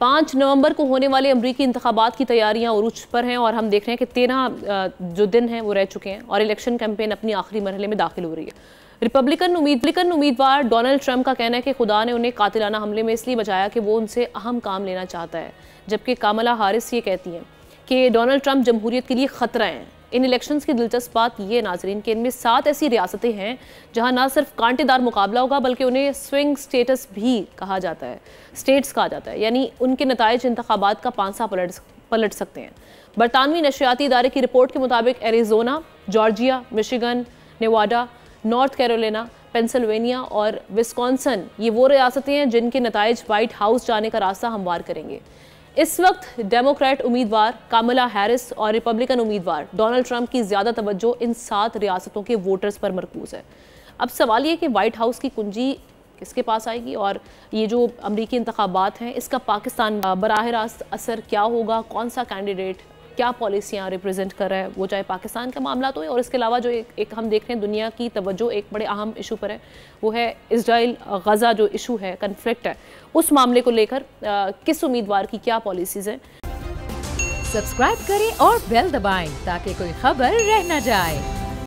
5 नवंबर को होने वाले अमरीकी इंतखाबात की तैयारियां उरूज पर हैं और हम देख रहे हैं कि 13 जो दिन हैं वो रह चुके हैं और इलेक्शन कैंपेन अपनी आखिरी मरहले में दाखिल हो रही है। रिपब्लिकन उम्मीदवार डोनाल्ड ट्रंप का कहना है कि खुदा ने उन्हें कातिलाना हमले में इसलिए बचाया कि वो उनसे अहम काम लेना चाहता है, जबकि कामला हारिस ये कहती हैं कि डोनाल्ड ट्रंप जमहूरियत के लिए खतरा हैं। इन इलेक्शंस की दिलचस्प बात ये नाजरीन कि इनमें 7 ऐसी रियासतें हैं जहां ना सिर्फ कांटेदार मुकाबला होगा बल्कि उन्हें स्विंग स्टेट्स कहा जाता है, यानी उनके नताइज इंतखाबात का पांसा पलट सकते हैं। बरतानवी नशरियाती इदारे की रिपोर्ट के मुताबिक Arizona, Georgia, Michigan, Nevada, north Carolina, Pennsylvania और विस्कॉन्सन ये वो रियासतें हैं जिनके नताइज व्हाइट हाउस जाने का रास्ता हमवार करेंगे। इस वक्त डेमोक्रेट उम्मीदवार कामला हैरिस और रिपब्लिकन उम्मीदवार डोनाल्ड ट्रंप की ज़्यादा तवज्जो इन 7 रियासतों के वोटर्स पर मरकूज है। अब सवाल ये कि व्हाइट हाउस की कुंजी किसके पास आएगी और ये जो अमरीकी इंतखाबात हैं इसका पाकिस्तान बराह रास्त असर क्या होगा, कौन सा कैंडिडेट क्या पॉलिसियाँ रिप्रेजेंट कर रहा है, वो चाहे पाकिस्तान का मामला तो है और इसके अलावा जो एक हम देख रहे हैं दुनिया की तवज्जो एक बड़े अहम इशू पर है, वो है इजराइल गज़ा जो इशू है, कन्फ्लिक्ट है, उस मामले को लेकर किस उम्मीदवार की क्या पॉलिसीज़ हैं। सब्सक्राइब करें और बेल दबाएं ताकि कोई खबर रह न जाए।